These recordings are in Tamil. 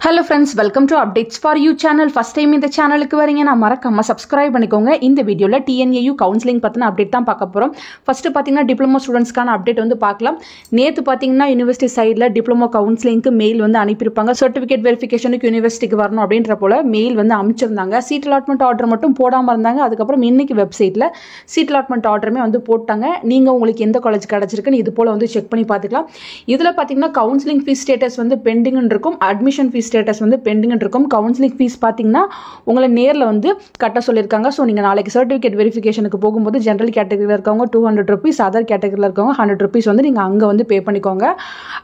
Hello friends, welcome to Updates for You channel. First time இந்த சேனலுக்கு வரீங்க நான் மறக்காம subscribe பண்ணிக்கோங்க. இந்த வீடியோல TNAU கவுன்சிலிங் பத்தின அப்டேட் தான் பார்க்க போறோம். ஃபர்ஸ்ட் பாத்தீங்கன்னா டிப்ளமோ ஸ்டூடண்ட்ஸ்க்கான அப்டேட் வந்து பார்க்கலாம். நேத்து பாத்தீங்கன்னா யுனிவர்சிட்டி சைடுல டிப்ளமோ கவுன்சிலிங்க்கு மெயில் வந்து அனுப்பியிருப்பாங்க. சர்டிபிகேட் வெரிஃபிகேஷனுக்கு யுனிவர்சிட்டிக்கு வரணும் அப்படின்ற போல மெயில் வந்து அனுப்பிச்சிருந்தாங்க. சீட் அலாட்மெண்ட் ஆர்டர் மட்டும் போடாம இருந்தாங்க. அதுக்கப்புறம் இன்னைக்கு வெப்சைட்ல சீட் அலாட்மெண்ட் ஆர்டருமே வந்து போட்டாங்க. நீங்க உங்களுக்கு எந்த காலேஜ் கிடைச்சிருக்குன்னு இது போல வந்து செக் பண்ணி பார்த்துக்கலாம். இதுல பாத்தீங்கன்னா கவுன்சிலிங் ஃபீஸ் ஸ்டேட்டஸ் வந்து பெண்டிங் இருக்கும். அட்மிஷன் ஃபீஸ் ஸ்டேட்டஸ் வந்து பெண்டிங் இருக்கும். கவுன்சிலிங் ஃபீஸ் பார்த்தீங்கன்னா உங்களை நேரில் வந்து கட்ட சொல்லியிருக்காங்க. ஸோ நீங்கள் நாளைக்கு சர்டிஃபிகேட் வெரிஃபிகேஷனுக்கு போகும்போது ஜென்ரல் கேட்டகரியில் இருக்கவங்க 200 rupees, அதர் கேட்டகரியில் இருக்கவங்க 100 rupees வந்து நீங்கள் அங்கே வந்து பே பண்ணிக்கோங்க.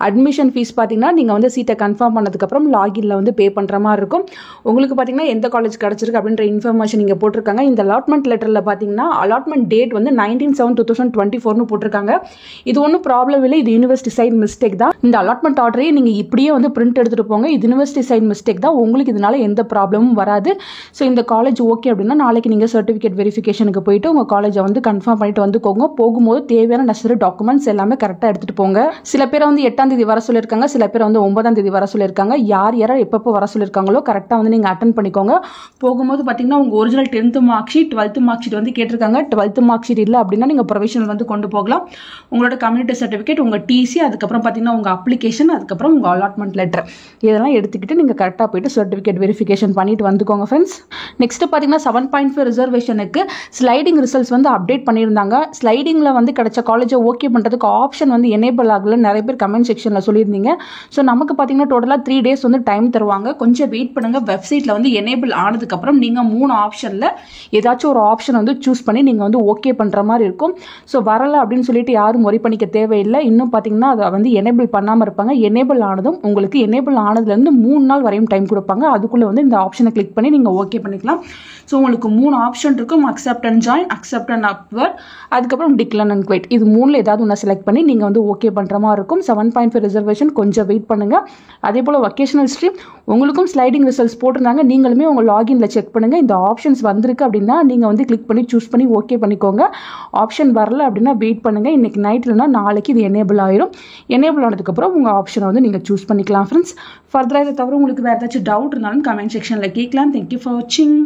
அட்மிஷன் ஃபீஸ் பார்த்தீங்கன்னா நீங்கள் வந்து சீட்டை கன்ஃபார்ம் பண்ணதுக்கப்புறம் லாகின்ல வந்து பே பண்ணுற மாதிரி இருக்கும். உங்களுக்கு பார்த்தீங்கன்னா எந்த காலேஜ் கிடச்சிருக்கு அப்படின்ற இன்ஃபர்மேஷன் நீங்கள் போட்டிருக்காங்க. இந்த அலாட்மெண்ட் லெட்டரில் பார்த்தீங்கன்னா அலாட்மெண்ட் டேட் வந்து 19/7/2024 போட்டிருக்காங்க. இது ஒன்றும் ப்ராப்ளம் இல்லை. இது யூனிவர்சிட்டி சைட் மிஸ்டேக் தான். இந்த அலாட்மெண்ட் ஆர்டரே நீங்கள் இப்படியே வந்து பிரிண்ட் எடுத்துகிட்டு போங்க. இது யூனிவர்சிட்டி சைட் மிஸ்டேக் தான். உங்களுக்கு இதனால எந்த ப்ராப்ளமும் வராது. ஸோ இந்த காலேஜ் ஓகே அப்படின்னா நாளைக்கு நீங்கள் சர்டிஃபிகேட் வெரிஃபிகேஷனுக்கு போயிட்டு உங்கள் காலேஜை வந்து கன்ஃபார்ம் பண்ணிட்டு வந்துக்கோங்க. போகும்போது தேவையான நெசசரி டாக்குமெண்ட்ஸ் எல்லாமே கரெக்டாக எடுத்துகிட்டு போங்க. சில பேர் வந்து 8ஆம் தேதி வர சொல்லியிருக்காங்க, சில பேர் வந்து 9ஆம் தேதி வர சொல்லியிருக்காங்க. யார் எப்பப்போ வர சொல்லியிருக்காங்களோ கரெக்டாக வந்து நீங்கள் அட்டன் பண்ணிக்கோங்க. போகும்போது பார்த்தீங்கன்னா உங்கள் original 10th mark sheet 12th mark sheet வந்து கேட்டிருக்காங்க. 12th மார்க் ஷீட் இல்லை அப்படின்னா நீங்கள் ப்ரொவிஷனல் வந்து கொண்டு போகலாம். உங்களோட கம்யூனிட்டி சர்டிஃபிகேட், உங்கள் டிசி, அதுக்கப்புறம் பார்த்தீங்கன்னா உங்கள் அப்ளிகேஷன், அதுக்கப்புறம் உங்கள் அலாட்மெண்ட் லெட்டர் இதெல்லாம் எடுத்துக்கிட்டு நீங்கள் கரெக்டாக போயிட்டு சர்டிஃபிகேட் வெரிஃபிகேஷன் பண்ணிட்டு வந்துக்கோங்க ஃப்ரெண்ட்ஸ். நெக்ஸ்ட் பார்த்தீங்கன்னா 7.5 ரிசர்வேஷனுக்கு ஸ்லைடிங் ரிசல்ட்ஸ் வந்து அப்டேட் பண்ணியிருந்தாங்க. ஸ்லைடிங்கில் வந்து கிடைச்ச காலேஜை ஓகே பண்ணுறதுக்கு ஆப்ஷன் வந்து எனேபிள் ஆகல. நிறைய பேர் கமெண்ட் செக்ஷனில் சொல்லியிருந்தீங்க. ஸோ நமக்கு பார்த்தீங்கன்னா டோட்டலாக 3 days வந்து டைம் தருவாங்க. கொஞ்சம் வெயிட் பண்ணுங்க. வெப்சைட்டில் வந்து எனேபிள் ஆனதுக்கப்புறம் நீங்கள் 3 ஆப்ஷனில் ஏதாச்சும் ஒரு ஆப்ஷன் வந்து சூஸ் பண்ணி நீங்கள் வந்து ஓகே பண்ணுற மாதிரி இருக்கும். ஸோ வரலை அப்படின்னு சொல்லிட்டு யாரும் ஒரி பண்ணிக்க தேவையில்லை. இன்னும் பார்த்தீங்கன்னா அதை வந்து எனேபிள் பண்ணாமல் இருப்பாங்க. எனேபிள் ஆனதும் உங்களுக்கு எனேபிள் ஆனதுலேருந்து 3 நாள் வரையும் டைம் கொடுப்பாங்க. அதுக்குள்ளே வந்து இந்த ஆப்ஷனை கிளிக் பண்ணி நீங்கள் ஓகே பண்ணிக்கலாம். ஸோ உங்களுக்கு 3 ஆப்ஷன் இருக்கும். Accept and join, accept and upward, அதுக்கப்புறம் டிக்ளைன் அண்ட் குவைட். இது 3ல் ஏதாவது ஒன்று செலக்ட் பண்ணி நீங்கள் வந்து ஓகே பண்ணுற மாதிரி இருக்கும். 7.5 ரிசர்வேஷன் கொஞ்சம் வெயிட் பண்ணுங்கள். அதே போல் வொகேஷனல் ஸ்ட்ரீம் உங்களுக்கும் ஸ்லைடிங் ரிசல்ட்ஸ் போட்டிருந்தாங்க. நீங்களுமே உங்கள் லாகின்ல செக் பண்ணுங்கள். இந்த ஆப்ஷன்ஸ் வந்திருக்கு அப்படின்னா நீங்கள் வந்து கிளிக் பண்ணி சூஸ் பண்ணி ஓகே பண்ணிக்கோங்க. ஆப்ஷன் வரல அப்படின்னா வெயிட் பண்ணுங்கள். இன்னைக்கு நைட் இல்லைனா நாளைக்கு இது எனேபிள் ஆயிரும். எனேபிள் ஆனதுக்கப்புறம் உங்கள் ஆப்ஷனை வந்து நீங்கள் சூஸ் பண்ணிக்கலாம் ஃப்ரெண்ட்ஸ். ஃபர்தராக இதை தவிர உங்களுக்கு வேறு ஏதாச்சும் டவுட் இருந்தாலும் கமெண்ட் செக்ஷனில் கேட்கலாம். தேங்க்யூ ஃபார் வாட்சிங்.